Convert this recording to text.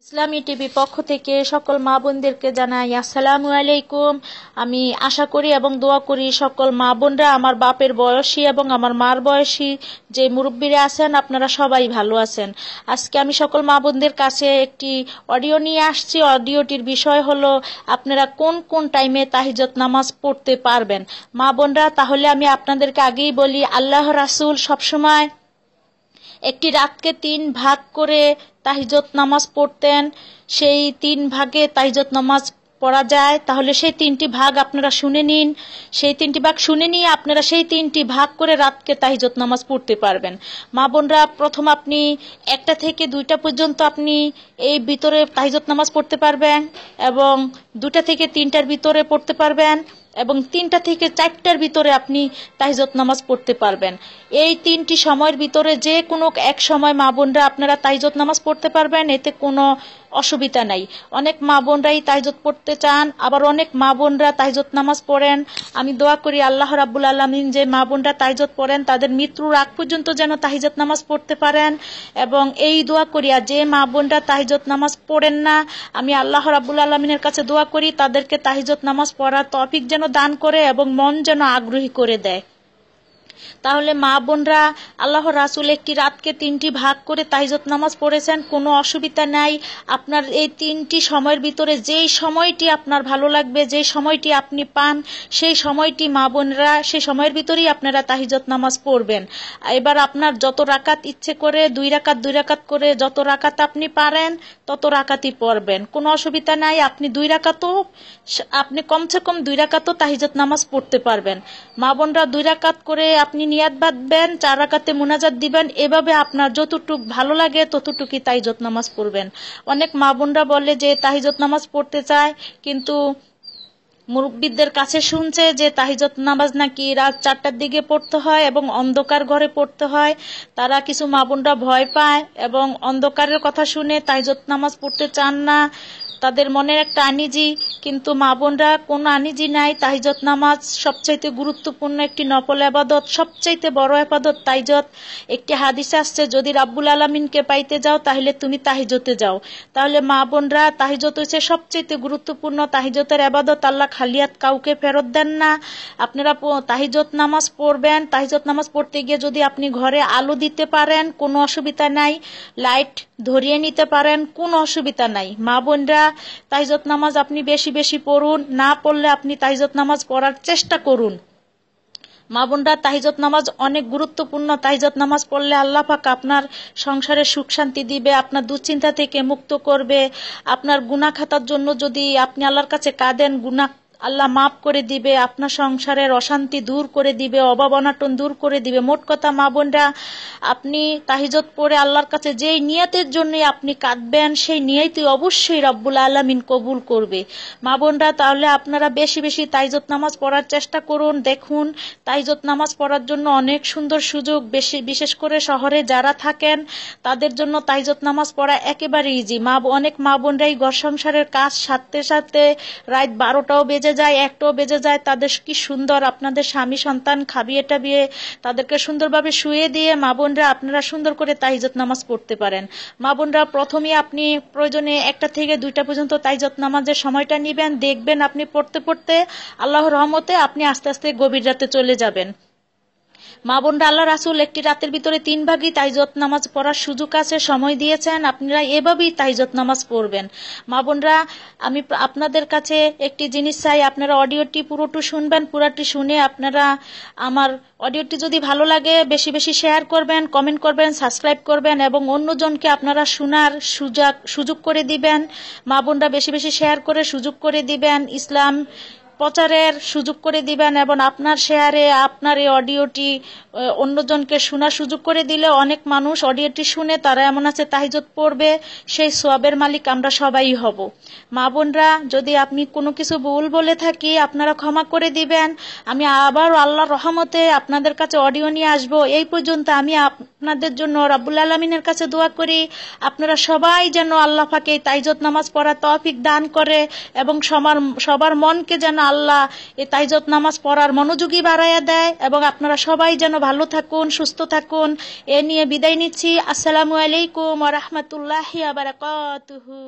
ইসলামী TV পক্ষ থেকে সকল মা বোনদেরকে জানাই আসসালামু আলাইকুম। আমি আশা করি এবং দোয়া করি সকল মা বোনরা আমার বাপের বয়সী এবং আমার মার বয়সী যে মুরব্বীরা আছেন আপনারা সবাই ভালো আছেন। আজকে আমি সকল মা বোনদের কাছে একটি অডিও নিয়ে আসছি। অডিওটির বিষয় হলো আপনারা কোন কোন টাইমে তাহিজ্জুদ নামাজ পড়তে পারবেন মা বোনরা। তাহলে আমি আপনাদেরকে আগেই বলি, আল্লাহ রাসূল সবসময় একটি রাতকে 3 ভাগ করে তাহিজ্জুদ নামাজ পড়তেন। সেই 3 ভাগে তাহিজ্জুদ নামাজ পড়া যায়। তাহলে সেই 3টি ভাগ আপনারা শুনে নিন। সেই 3টি ভাগ শুনে নিয়ে আপনারা সেই 3টি ভাগ করে রাতকে তাহিজ্জুদ নামাজ পড়তে পারবেন মা বোনরা। প্রথম আপনি 1টা থেকে 2টা পর্যন্ত আপনি এই ভিতরে তাহিজ্জুদ নামাজ পড়তে পারবেন এবং 2টা থেকে 3টার ভিতরে পড়তে পারবেন এবং 3টা থেকে 4টার ভিতরে আপনি তাহিজ্জুদ নামাজ পড়তে পারবেন। এই 3টি সময়ের ভিতরে যে কোনো এক সময় মা বোনরা আপনারা তাহিজ্জুদ নামাজ পড়তে পারবেন, এতে কোনো অসুবিধা নাই। অনেক মা বোনরাই তাহিজ্জুদ পড়তে চান, আবার অনেক মা বোনরা তাহিজ্জুদ নামাজ পড়েন। আমি দোয়া করি আল্লাহ রাব্বুল আলামিন যে মা বোনরা তাহিজ্জুদ পড়েন তাদের মৃত্যুর আগ পর্যন্ত যেন তাহিজ্জুদ নামাজ পড়তে পারেন। এবং এই দোয়া করি আর যে মা বোনরা তাহিজ্জুদ নামাজ পড়েন না, আমি আল্লাহ রাব্বুল আলামিনের কাছে দোয়া করি তাদেরকে তাহিজ্জুদ নামাজ পড়ার তৌফিক যেন দান করে এবং মন যেন আগ্রহী করে দেয়। তাহলে মা বোনরা, আল্লাহ রাসূল একটি রাতকে 3টি ভাগ করে তাহিজ্জুদ নামাজ পড়েছেন, কোনো অসুবিধা নাই। আপনার এই 3টি সময়ের ভিতরে যেই সময়টি আপনার ভালো লাগবে, যেই সময়টি আপনি পান, সেই সময়টি মা বোনরা সেই সময়ের ভিতরেই আপনারা তাহিজ্জুদ নামাজ পড়বেন। এবার আপনার যত রাকাত ইচ্ছে করে 2 রাকাত করে যত রাকাত আপনি পারেন তত রাকাতই পড়বেন, কোনো অসুবিধা নাই। আপনি 2 রাকাতও আপনি কমসে কম 2 রাকাতও তাহিজ্জুদ নামাজ পড়তে পারবেন মা বোনরা। 2 রাকাত করে আপনি নিয়াত বাঁধবেন, 4 রাকাতে মুনাজাত দিবেন। এভাবে আপনার যতটুক ভালো লাগে ততটুকুই তাহিজ্জুদ নামাজ পড়বেন। অনেক মা বোনরা বলে যে তাহিজ্জুদ নামাজ পড়তে চায়, কিন্তু মুরব্বিদের কাছে শুনছে যে তাহিজ্জুদ নামাজ নাকি রাত 4টার দিকে পড়তে হয় এবং অন্ধকার ঘরে পড়তে হয়। তারা কিছু মা বোনরা ভয় পায় এবং অন্ধকারের কথা শুনে তাহিজ্জুদ নামাজ পড়তে চান না, তাদের মনের একটা আনিজি। কিন্তু মা বোনরা, কোনো আনিজি নাই। তাহিজ্জুদ নামাজ সবচাইতে গুরুত্বপূর্ণ একটি নফল ইবাদত, সবচাইতে বড় ইবাদত তাহিজ্জুদ। একটি হাদিসে আসছে, যদি রাব্বুল আলামিনকে পাইতে যাও তাহলে তুমি তাহিজ্জুদে যাও। তাহলে মা বোনরা, তাহিজ্জুদ হচ্ছে সবচাইতে গুরুত্বপূর্ণ। তাহিজ্জুদের ইবাদত আল্লাহ খালিয়াত কাউকে ফেরত দেন না। আপনারা তাহিজ্জুদ নামাজ পড়বেন। তাহিজ্জুদ নামাজ পড়তে গিয়ে যদি আপনি ঘরে আলো দিতে পারেন কোনো অসুবিধা নাই, লাইট ধরিয়ে নিতে পারেন কোনো অসুবিধা নাই। মা বোনরা, তাহিজ্জুদ নামাজ আপনি বেশি বেশি পড়ুন, না পড়লে আপনি তাহিজ্জুদ নামাজ পড়ার চেষ্টা করুন মা বোনরা। তাহিজ্জুদ নামাজ অনেক গুরুত্বপূর্ণ। তাহিজ্জুদ নামাজ পড়লে আল্লাহ পাক আপনার সংসারে সুখ শান্তি দিবে, আপনার দুশ্চিন্তা থেকে মুক্ত করবে। আপনার গুনাহ খাতার জন্য যদি আপনি আল্লাহর কাছে কাঁদেন, গুনাহ আল্লাহ মাফ করে দিবে, আপনার সংসারের অশান্তি দূর করে দিবে, অভাব অনাটন দূর করে দিবে। মোট কথা মা বোনরা, আপনি তাহিজ্জুদ পড়ে আল্লাহর কাছে যেই নিয়তের জন্য আপনি কাঁদবেন, সেই নিয়তই অবশ্যই রব্বুল আলামিন কবুল করবে মা বোনরা। তাহলে আপনারা বেশি বেশি তাহিজ্জুদ নামাজ পড়ার চেষ্টা করুন। দেখুন, তাহিজ্জুদ নামাজ পড়ার জন্য অনেক সুন্দর সুযোগ, বিশেষ করে শহরে যারা থাকেন তাদের জন্য তাহিজ্জুদ নামাজ পড়া একেবারে ইজি। অনেক মা বোনরাই ঘর সংসারের কাজ সারতে সারতে রাত 12টাও বেজে যায়, 1টাও বেজে যায়। তাদের কি সুন্দর আপনাদের স্বামী সন্তান খাবিয়ে টাবিয়ে তাদেরকে সুন্দরভাবে শুয়ে দিয়ে মা বোনরা আপনারা সুন্দর করে তাহিজ্জুদ নামাজ পড়তে পারেন মা বোনরা। প্রথমে আপনি প্রয়োজনে 1টা থেকে 2টা পর্যন্ত তাহিজ্জুদ নামাজের সময়টা নেবেন। দেখবেন আপনি পড়তে পড়তে আল্লাহর রহমতে আপনি আস্তে আস্তে গভীর রাতে চলে যাবেন মা বোনরা। আল্লাহ রাসূল একটি রাতের ভিতরে 3 ভাগই তাহিজ্জুদ নামাজ পড়ার সুযোগ আছে, সময় দিয়েছেন। আপনারা এভাবেই তাহিজ্জুদ নামাজ পড়বেন মা বোনরা। আমি আপনাদের কাছে একটি জিনিস চাই, আপনারা অডিওটি পুরোটি শুনবেন। পুরোটি শুনে আপনারা আমার অডিওটি যদি ভালো লাগে বেশি বেশি শেয়ার করবেন, কমেন্ট করবেন, সাবস্ক্রাইব করবেন এবং অন্যজনকে আপনারা শোনার সুযোগ করে দিবেন মা বোনরা। বেশি বেশি শেয়ার করে সুযোগ করে দিবেন, ইসলাম প্রচারের সুযোগ করে দিবেন এবং আপনার শেয়ারে আপনার এই অডিওটি অন্যজনকে শোনার সুযোগ করে দিলে অনেক মানুষ অডিওটি শুনে তারা এমন আছে তাহিজ্জুদ পড়বে, সেই সওয়াবের মালিক আমরা সবাই হব মা বোনরা। যদি আপনি কোনো কিছু ভুল বলে থাকি আপনারা ক্ষমা করে দিবেন। আমি আবার আল্লাহর রহমতে আপনাদের কাছে অডিও নিয়ে আসব। এই পর্যন্ত আমি আপনাদের জন্য রব্বুল আলামিনের কাছে দোয়া করি আপনারা সবাই যেন আল্লাহ পাক এই তাহিজ্জুদ নামাজ পড়ার তৌফিক দান করে এবং সবার মনকে যেন আল্লাহ এই তাইজত নামাজ পড়ার মনোযোগী বাড়াইয়া দেয় এবং আপনারা সবাই যেন ভালো থাকুন, সুস্থ থাকুন। এ নিয়ে বিদায় নিচ্ছি। আসসালামু আলাইকুম ওয়া রাহমাতুল্লাহি ওয়া বারাকাতুহু।